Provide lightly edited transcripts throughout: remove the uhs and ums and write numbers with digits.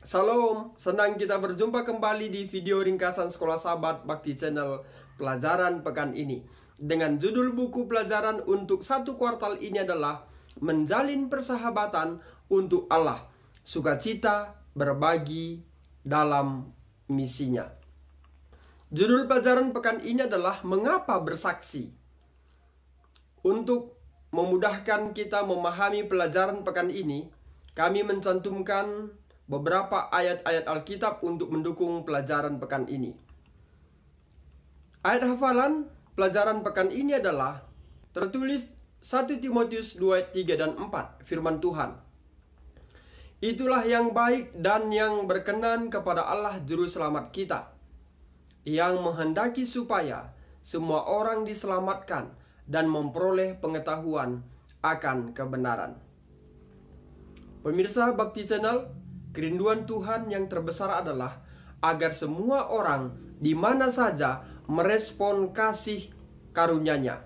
Salam, senang kita berjumpa kembali di video ringkasan Sekolah Sahabat Bakti Channel pelajaran pekan ini. Dengan judul buku pelajaran untuk satu kuartal ini adalah Menjalin Persahabatan untuk Allah, Sukacita Berbagi dalam Misinya. Judul pelajaran pekan ini adalah Mengapa Bersaksi. Untuk memudahkan kita memahami pelajaran pekan ini, kami mencantumkan beberapa ayat-ayat Alkitab untuk mendukung pelajaran pekan ini. Ayat hafalan pelajaran pekan ini adalah tertulis 1 Timotius 2 ayat 3 dan 4, firman Tuhan. Itulah yang baik dan yang berkenan kepada Allah Juru Selamat kita, yang menghendaki supaya semua orang diselamatkan dan memperoleh pengetahuan akan kebenaran. Pemirsa Bakti Channel, kerinduan Tuhan yang terbesar adalah agar semua orang di mana saja merespon kasih karunia-Nya,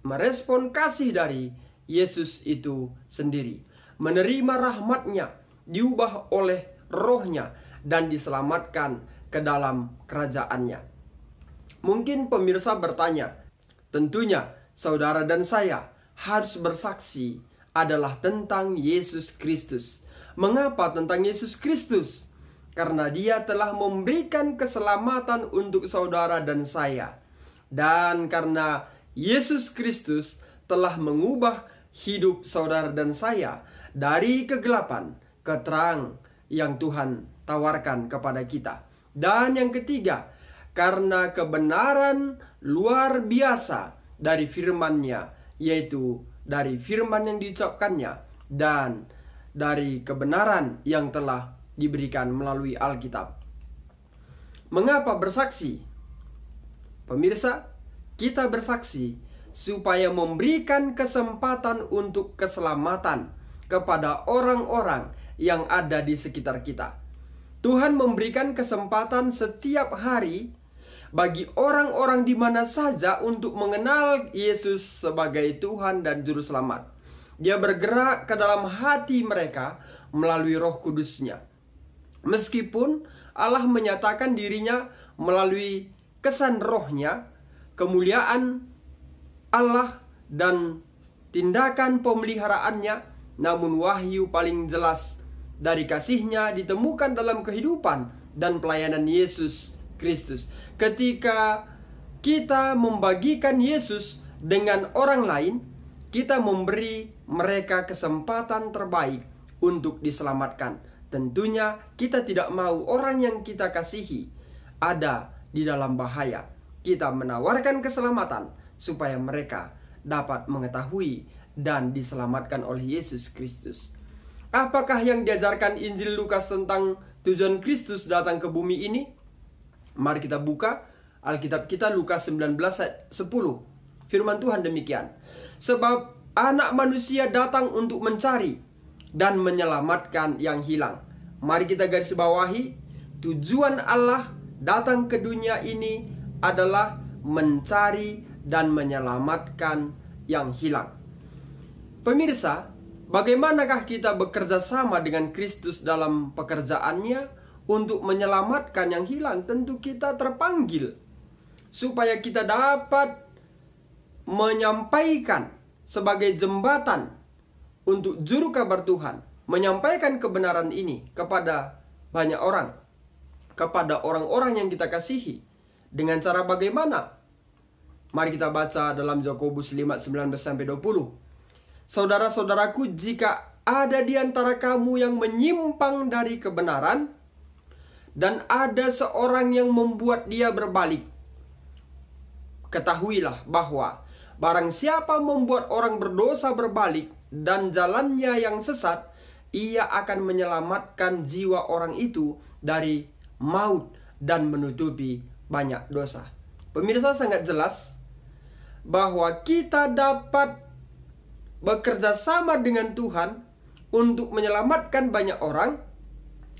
merespon kasih dari Yesus itu sendiri, menerima rahmat-Nya, diubah oleh Roh-Nya, dan diselamatkan ke dalam kerajaan-Nya. Mungkin pemirsa bertanya, tentunya saudara dan saya harus bersaksi adalah tentang Yesus Kristus. Mengapa tentang Yesus Kristus? Karena Dia telah memberikan keselamatan untuk saudara dan saya. Dan karena Yesus Kristus telah mengubah hidup saudara dan saya dari kegelapan ke terang yang Tuhan tawarkan kepada kita. Dan yang ketiga, karena kebenaran luar biasa dari firman-Nya, yaitu dari firman yang diucapkannya dan dari kebenaran yang telah diberikan melalui Alkitab. Mengapa bersaksi? Pemirsa, kita bersaksi supaya memberikan kesempatan untuk keselamatan kepada orang-orang yang ada di sekitar kita. Tuhan memberikan kesempatan setiap hari bagi orang-orang di mana saja untuk mengenal Yesus sebagai Tuhan dan Juru Selamat. Dia bergerak ke dalam hati mereka melalui Roh Kudus-Nya. Meskipun Allah menyatakan dirinya melalui kesan Roh-Nya, kemuliaan Allah dan tindakan pemeliharaannya, namun wahyu paling jelas dari kasih-Nya ditemukan dalam kehidupan dan pelayanan Yesus Kristus. Ketika kita membagikan Yesus dengan orang lain, kita memberi mereka kesempatan terbaik untuk diselamatkan. Tentunya kita tidak mau orang yang kita kasihi ada di dalam bahaya. Kita menawarkan keselamatan supaya mereka dapat mengetahui dan diselamatkan oleh Yesus Kristus. Apakah yang diajarkan Injil Lukas tentang tujuan Kristus datang ke bumi ini? Mari kita buka Alkitab kita, Lukas 19 ayat 10. Firman Tuhan demikian. Sebab Anak Manusia datang untuk mencari dan menyelamatkan yang hilang. Mari kita garis bawahi, tujuan Allah datang ke dunia ini adalah mencari dan menyelamatkan yang hilang. Pemirsa, bagaimanakah kita bekerja sama dengan Kristus dalam pekerjaannya untuk menyelamatkan yang hilang? Tentu kita terpanggil supaya kita dapat menyampaikan sebagai jembatan untuk juru kabar Tuhan, menyampaikan kebenaran ini kepada banyak orang, kepada orang-orang yang kita kasihi. Dengan cara bagaimana? Mari kita baca dalam Yakobus 5:19-20. Saudara-saudaraku, jika ada di antara kamu yang menyimpang dari kebenaran, dan ada seorang yang membuat dia berbalik, ketahuilah bahwa barang siapa membuat orang berdosa berbalik dan jalannya yang sesat, ia akan menyelamatkan jiwa orang itu dari maut dan menutupi banyak dosa. Pemirsa, sangat jelas bahwa kita dapat bekerja sama dengan Tuhan untuk menyelamatkan banyak orang.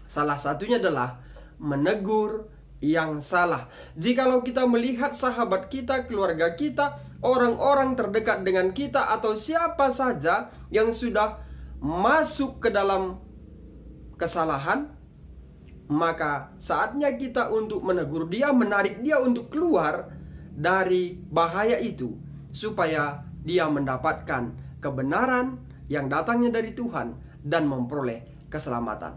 Salah satunya adalah menegur yang salah. Jikalau kita melihat sahabat kita, keluarga kita, orang-orang terdekat dengan kita, atau siapa saja yang sudah masuk ke dalam kesalahan, maka saatnya kita untuk menegur dia, menarik dia untuk keluar dari bahaya itu, supaya dia mendapatkan kebenaran yang datangnya dari Tuhan dan memperoleh keselamatan.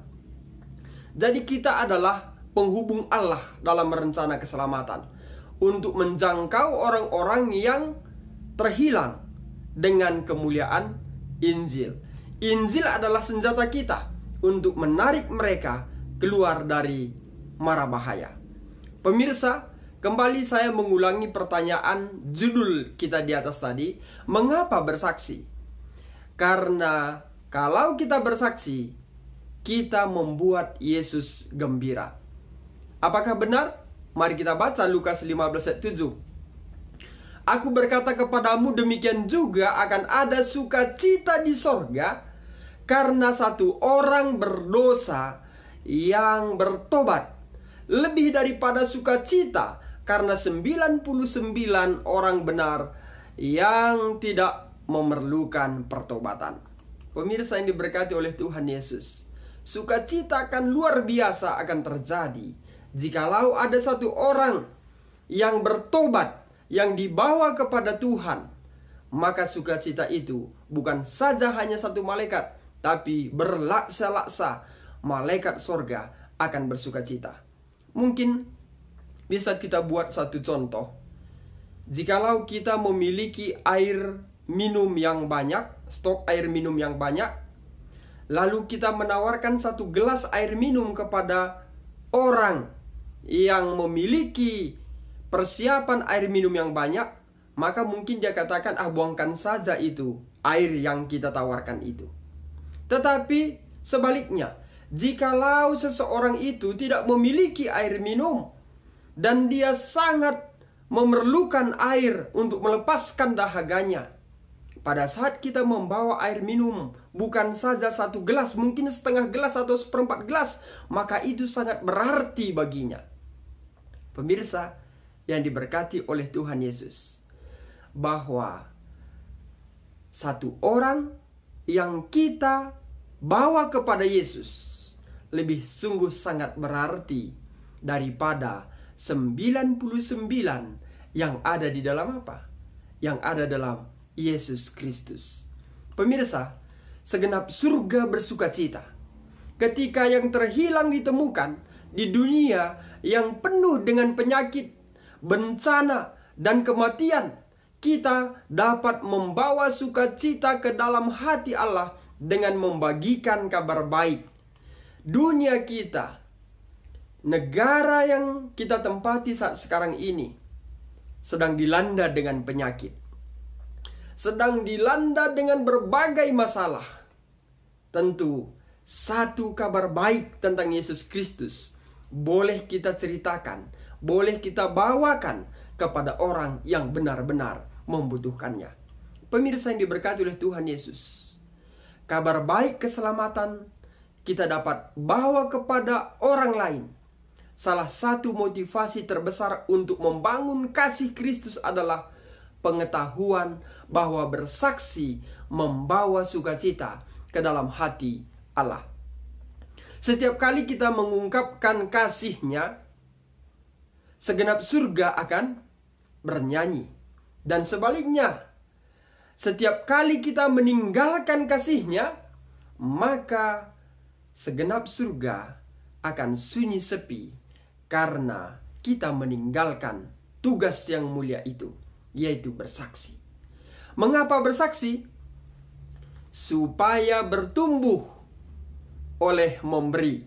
Jadi kita adalah penghubung Allah dalam rencana keselamatan, untuk menjangkau orang-orang yang terhilang dengan kemuliaan Injil. Injil adalah senjata kita untuk menarik mereka keluar dari mara bahaya. Pemirsa, kembali saya mengulangi pertanyaan judul kita di atas tadi, mengapa bersaksi? Karena kalau kita bersaksi, kita membuat Yesus gembira. Apakah benar? Mari kita baca Lukas 15 ayat 7. Aku berkata kepadamu, demikian juga akan ada sukacita di sorga karena satu orang berdosa yang bertobat, lebih daripada sukacita karena 99 orang benar yang tidak memerlukan pertobatan. Pemirsa yang diberkati oleh Tuhan Yesus, sukacita akan luar biasa akan terjadi jikalau ada satu orang yang bertobat, yang dibawa kepada Tuhan. Maka sukacita itu bukan saja hanya satu malaikat, tapi berlaksa-laksa malaikat sorga akan bersukacita. Mungkin bisa kita buat satu contoh. Jikalau kita memiliki air minum yang banyak, stok air minum yang banyak, lalu kita menawarkan satu gelas air minum kepada orang yang memiliki persiapan air minum yang banyak, maka mungkin dia katakan, buangkan saja itu air yang kita tawarkan itu. Tetapi sebaliknya, jikalau seseorang itu tidak memiliki air minum dan dia sangat memerlukan air untuk melepaskan dahaganya, pada saat kita membawa air minum, bukan saja satu gelas, mungkin setengah gelas atau seperempat gelas, maka itu sangat berarti baginya. Pemirsa yang diberkati oleh Tuhan Yesus, bahwa satu orang yang kita bawa kepada Yesus lebih sungguh sangat berarti daripada 99 yang ada di dalam apa? Yang ada dalam Yesus Kristus. Pemirsa, segenap surga bersukacita ketika yang terhilang ditemukan di dunia yang penuh dengan penyakit, bencana, dan kematian. Kita dapat membawa sukacita ke dalam hati Allah dengan membagikan kabar baik. Dunia kita, negara yang kita tempati saat sekarang ini, sedang dilanda dengan penyakit, sedang dilanda dengan berbagai masalah. Tentu satu kabar baik tentang Yesus Kristus boleh kita ceritakan, boleh kita bawakan kepada orang yang benar-benar membutuhkannya. Pemirsa yang diberkati oleh Tuhan Yesus, kabar baik keselamatan kita dapat bawa kepada orang lain. Salah satu motivasi terbesar untuk membangun kasih Kristus adalah pengetahuan bahwa bersaksi membawa sukacita ke dalam hati Allah. Setiap kali kita mengungkapkan kasih-Nya, segenap surga akan bernyanyi. Dan sebaliknya, setiap kali kita meninggalkan kasih-Nya, maka segenap surga akan sunyi sepi karena kita meninggalkan tugas yang mulia itu, yaitu bersaksi. Mengapa bersaksi? Supaya bertumbuh oleh memberi.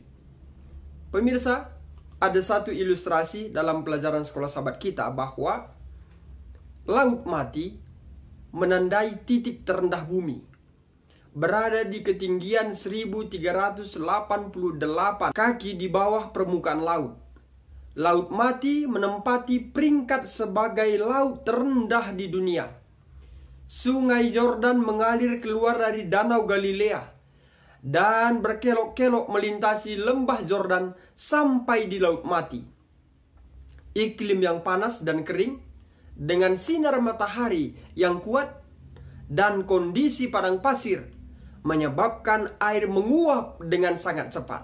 Pemirsa, ada satu ilustrasi dalam pelajaran sekolah sahabat kita bahwa Laut Mati menandai titik terendah bumi, berada di ketinggian 1388 kaki di bawah permukaan laut. Laut Mati menempati peringkat sebagai laut terendah di dunia. Sungai Yordan mengalir keluar dari Danau Galilea dan berkelok-kelok melintasi lembah Yordan sampai di Laut Mati. Iklim yang panas dan kering, dengan sinar matahari yang kuat dan kondisi padang pasir, menyebabkan air menguap dengan sangat cepat.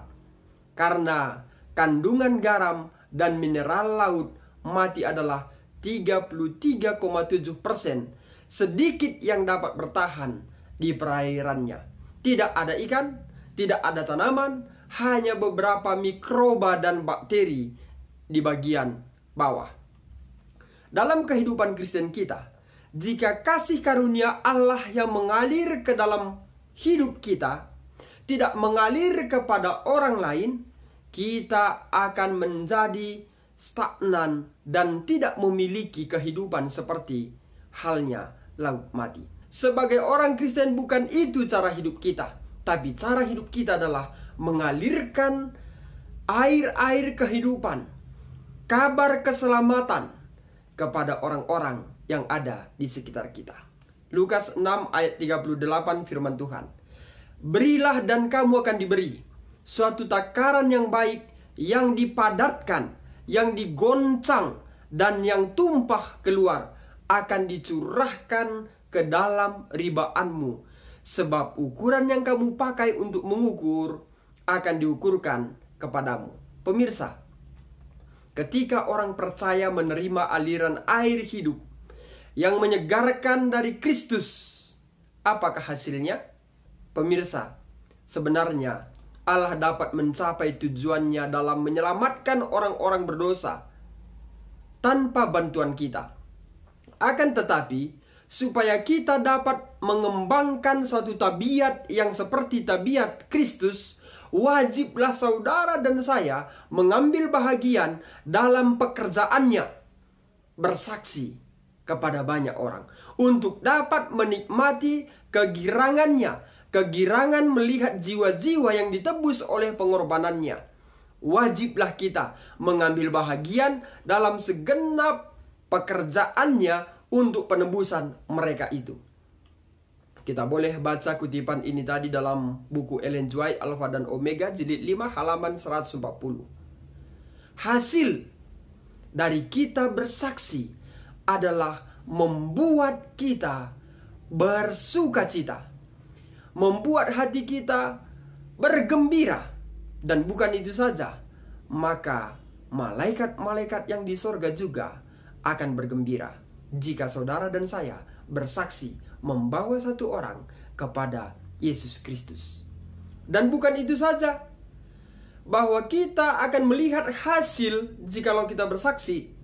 Karena kandungan garam dan mineral laut mati adalah 33,7%. Sedikit yang dapat bertahan di perairannya. Tidak ada ikan, tidak ada tanaman, hanya beberapa mikroba dan bakteri di bagian bawah. Dalam kehidupan Kristen kita, jika kasih karunia Allah yang mengalir ke dalam hidup kita tidak mengalir kepada orang lain, kita akan menjadi stagnan dan tidak memiliki kehidupan seperti halnya laut mati. Sebagai orang Kristen, bukan itu cara hidup kita, tapi cara hidup kita adalah mengalirkan air-air kehidupan, kabar keselamatan kepada orang-orang yang ada di sekitar kita. Lukas 6 ayat 38 firman Tuhan. Berilah dan kamu akan diberi. Suatu takaran yang baik, yang dipadatkan, yang digoncang, dan yang tumpah keluar akan dicurahkan ke dalam ribaanmu. Sebab ukuran yang kamu pakai untuk mengukur akan diukurkan kepadamu. Pemirsa, ketika orang percaya menerima aliran air hidup yang menyegarkan dari Kristus, apakah hasilnya? Pemirsa, sebenarnya Allah dapat mencapai tujuannya dalam menyelamatkan orang-orang berdosa tanpa bantuan kita. Akan tetapi, supaya kita dapat mengembangkan suatu tabiat yang seperti tabiat Kristus, wajiblah saudara dan saya mengambil bahagian dalam pekerjaannya, bersaksi kepada banyak orang, untuk dapat menikmati kegirangannya, kegirangan melihat jiwa-jiwa yang ditebus oleh pengorbanannya. Wajiblah kita mengambil bahagian dalam segenap pekerjaannya untuk penebusan mereka itu. Kita boleh baca kutipan ini tadi dalam buku Ellen G. White, Alpha dan Omega, jilid 5 halaman 140. Hasil dari kita bersaksi adalah membuat kita bersukacita, membuat hati kita bergembira. Dan bukan itu saja, maka malaikat-malaikat yang di sorga juga akan bergembira jika saudara dan saya bersaksi membawa satu orang kepada Yesus Kristus. Dan bukan itu saja, bahwa kita akan melihat hasil jikalau kita bersaksi.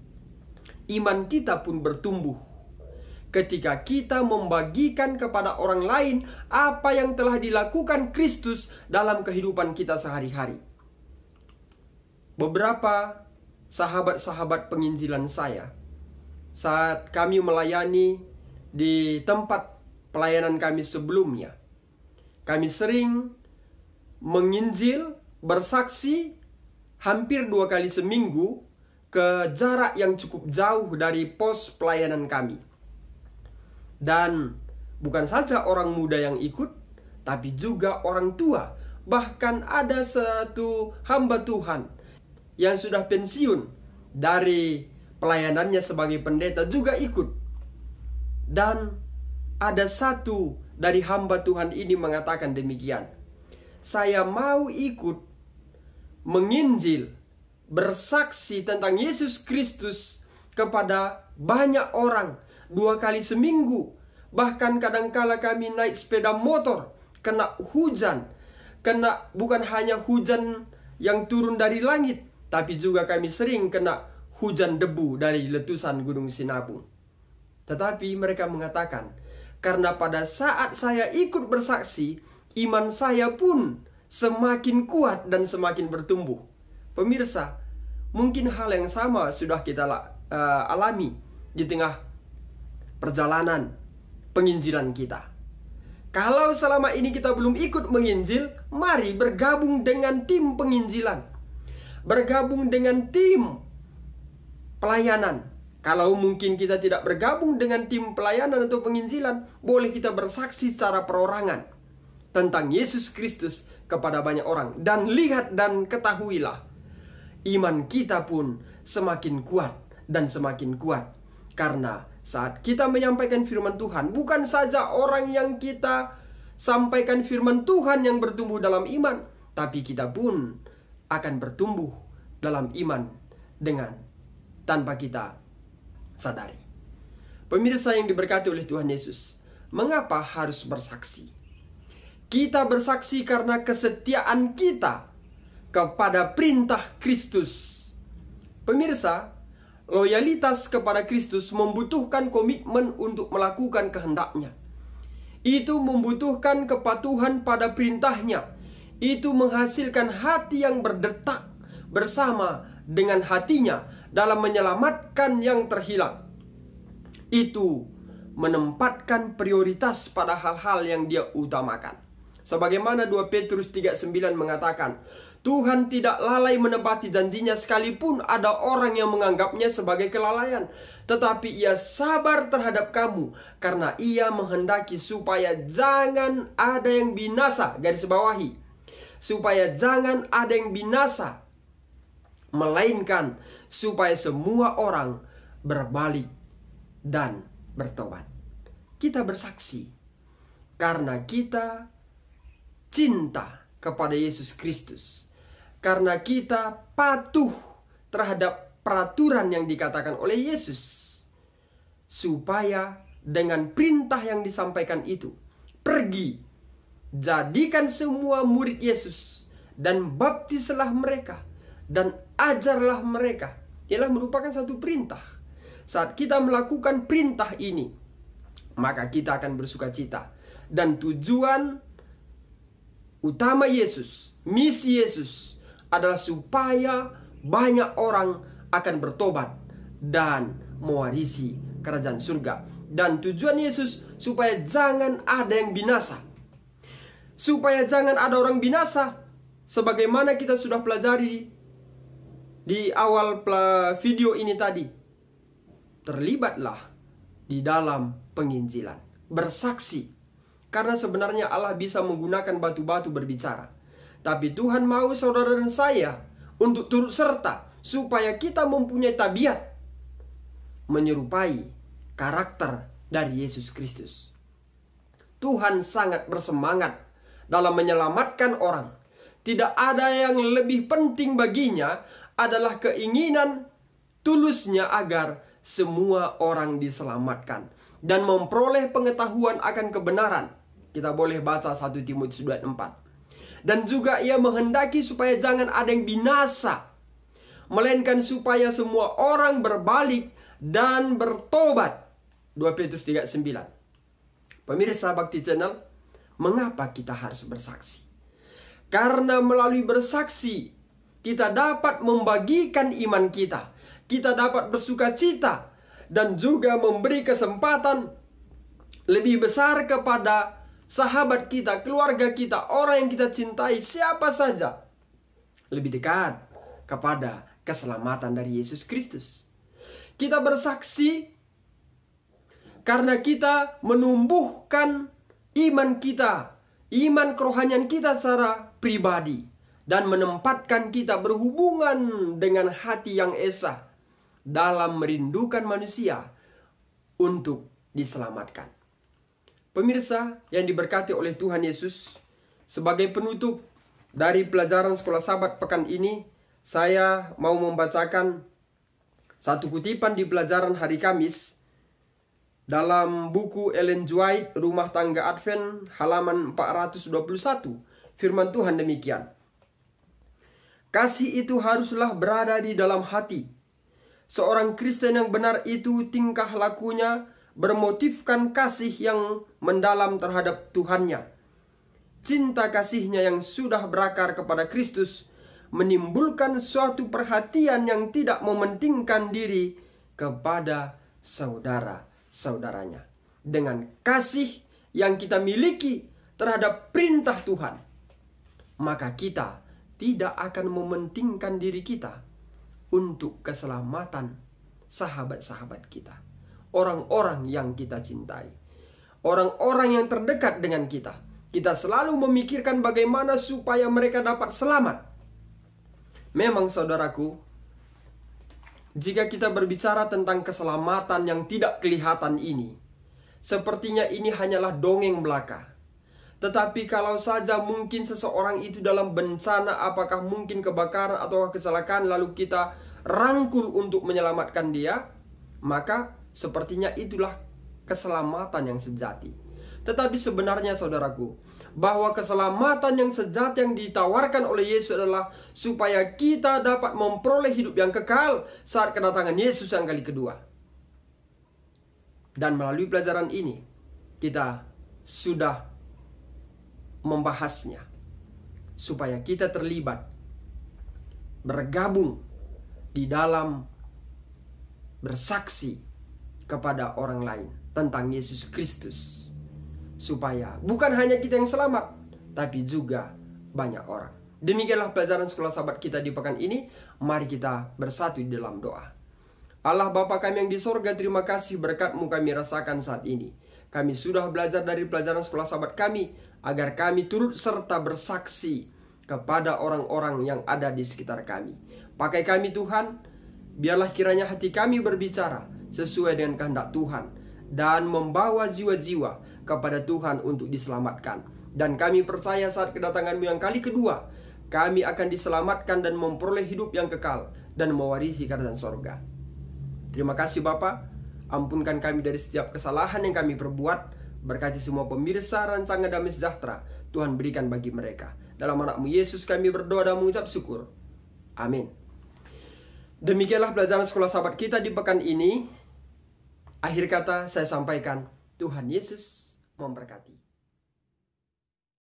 Iman kita pun bertumbuh ketika kita membagikan kepada orang lain apa yang telah dilakukan Kristus dalam kehidupan kita sehari-hari. Beberapa sahabat-sahabat penginjilan saya, saat kami melayani di tempat pelayanan kami sebelumnya, kami sering menginjil, bersaksi hampir 2 kali seminggu ke jarak yang cukup jauh dari pos pelayanan kami. Dan bukan saja orang muda yang ikut, tapi juga orang tua. Bahkan ada satu hamba Tuhan yang sudah pensiun dari pelayanannya sebagai pendeta juga ikut. Dan ada satu dari hamba Tuhan ini mengatakan demikian, saya mau ikut menginjil, bersaksi tentang Yesus Kristus kepada banyak orang 2 kali seminggu. Bahkan kadangkala kami naik sepeda motor, kena hujan, kena bukan hanya hujan yang turun dari langit, tapi juga kami sering kena hujan debu dari letusan Gunung Sinabung. Tetapi mereka mengatakan, karena pada saat saya ikut bersaksi, iman saya pun semakin kuat dan semakin bertumbuh. Pemirsa, mungkin hal yang sama sudah kita alami di tengah perjalanan penginjilan kita. Kalau selama ini kita belum ikut menginjil, mari bergabung dengan tim penginjilan, bergabung dengan tim pelayanan. Kalau mungkin kita tidak bergabung dengan tim pelayanan atau penginjilan, boleh kita bersaksi secara perorangan tentang Yesus Kristus kepada banyak orang. Dan lihat dan ketahuilah, iman kita pun semakin kuat dan semakin kuat. Karena saat kita menyampaikan firman Tuhan, bukan saja orang yang kita sampaikan firman Tuhan yang bertumbuh dalam iman, tapi kita pun akan bertumbuh dalam iman dengan tanpa kita sadari. Pemirsa yang diberkati oleh Tuhan Yesus, mengapa harus bersaksi? Kita bersaksi karena kesetiaan kita kepada perintah Kristus. Pemirsa, loyalitas kepada Kristus membutuhkan komitmen untuk melakukan kehendak-Nya. Itu membutuhkan kepatuhan pada perintah-Nya. Itu menghasilkan hati yang berdetak bersama dengan hati-Nya dalam menyelamatkan yang terhilang. Itu menempatkan prioritas pada hal-hal yang Dia utamakan. Sebagaimana 2 Petrus 3:9 mengatakan, Tuhan tidak lalai menepati janjinya sekalipun ada orang yang menganggapnya sebagai kelalaian. Tetapi Ia sabar terhadap kamu karena Ia menghendaki supaya jangan ada yang binasa. Garis bawahi. Supaya jangan ada yang binasa. Melainkan supaya semua orang berbalik dan bertobat. Kita bersaksi karena kita cinta kepada Yesus Kristus. Karena kita patuh terhadap peraturan yang dikatakan oleh Yesus. Supaya dengan perintah yang disampaikan itu, pergi, jadikan semua murid Yesus, dan baptislah mereka, dan ajarlah mereka. Ialah merupakan satu perintah. Saat kita melakukan perintah ini, maka kita akan bersukacita. Dan tujuan utama Yesus, misi Yesus, adalah supaya banyak orang akan bertobat dan mewarisi kerajaan surga. Dan tujuan Yesus supaya jangan ada yang binasa. Supaya jangan ada orang binasa. Sebagaimana kita sudah pelajari di awal video ini tadi. Terlibatlah di dalam penginjilan. Bersaksi. Karena sebenarnya Allah bisa menggunakan batu-batu berbicara. Tapi Tuhan mau saudara dan saya untuk turut serta supaya kita mempunyai tabiat menyerupai karakter dari Yesus Kristus. Tuhan sangat bersemangat dalam menyelamatkan orang. Tidak ada yang lebih penting baginya adalah keinginan tulusnya agar semua orang diselamatkan dan memperoleh pengetahuan akan kebenaran. Kita boleh baca 1 Timotius 2:4. Dan juga Ia menghendaki supaya jangan ada yang binasa, melainkan supaya semua orang berbalik dan bertobat. 2 Petrus 3:9. Pemirsa Bakti Channel, mengapa kita harus bersaksi? Karena melalui bersaksi, kita dapat membagikan iman kita. Kita dapat bersukacita dan juga memberi kesempatan lebih besar kepada sahabat kita, keluarga kita, orang yang kita cintai, siapa saja, lebih dekat kepada keselamatan dari Yesus Kristus. Kita bersaksi karena kita menumbuhkan iman kita, iman kerohanian kita secara pribadi, dan menempatkan kita berhubungan dengan hati yang esa dalam merindukan manusia untuk diselamatkan. Pemirsa yang diberkati oleh Tuhan Yesus, sebagai penutup dari pelajaran Sekolah Sabat pekan ini, saya mau membacakan satu kutipan di pelajaran hari Kamis dalam buku Ellen G. White, Rumah Tangga Advent, halaman 421. Firman Tuhan demikian. Kasih itu haruslah berada di dalam hati. Seorang Kristen yang benar itu tingkah lakunya bermotifkan kasih yang mendalam terhadap Tuhannya. Cinta kasihnya yang sudah berakar kepada Kristus menimbulkan suatu perhatian yang tidak mementingkan diri kepada saudara-saudaranya. Dengan kasih yang kita miliki terhadap perintah Tuhan, maka kita tidak akan mementingkan diri kita untuk keselamatan sahabat-sahabat kita. Orang-orang yang kita cintai, orang-orang yang terdekat dengan kita. Kita selalu memikirkan bagaimana supaya mereka dapat selamat. Memang saudaraku, jika kita berbicara tentang keselamatan yang tidak kelihatan ini, sepertinya ini hanyalah dongeng belaka. Tetapi kalau saja mungkin seseorang itu dalam bencana, apakah mungkin kebakaran atau kecelakaan, lalu kita rangkul untuk menyelamatkan dia, maka sepertinya itulah keselamatan yang sejati. Tetapi sebenarnya saudaraku, bahwa keselamatan yang sejati yang ditawarkan oleh Yesus adalah supaya kita dapat memperoleh hidup yang kekal saat kedatangan Yesus yang kali kedua. Dan melalui pelajaran ini, kita sudah membahasnya supaya kita terlibat, bergabung di dalam bersaksi kepada orang lain tentang Yesus Kristus, supaya bukan hanya kita yang selamat, tapi juga banyak orang. Demikianlah pelajaran sekolah sahabat kita di pekan ini. Mari kita bersatu di dalam doa. Allah Bapa kami yang di sorga, terima kasih berkat-Mu kami rasakan saat ini. Kami sudah belajar dari pelajaran sekolah sahabat kami, agar kami turut serta bersaksi kepada orang-orang yang ada di sekitar kami. Pakai kami Tuhan, biarlah kiranya hati kami berbicara sesuai dengan kehendak Tuhan, dan membawa jiwa-jiwa kepada Tuhan untuk diselamatkan. Dan kami percaya saat kedatangan-Mu yang kali kedua, kami akan diselamatkan dan memperoleh hidup yang kekal, dan mewarisi kerajaan sorga. Terima kasih Bapa, ampunkan kami dari setiap kesalahan yang kami perbuat. Berkati semua pemirsa rancangan Damai Sejahtera, Tuhan berikan bagi mereka. Dalam nama-Mu Yesus kami berdoa dan mengucap syukur. Amin. Demikianlah pelajaran sekolah sahabat kita di pekan ini. Akhir kata saya sampaikan, Tuhan Yesus memberkati.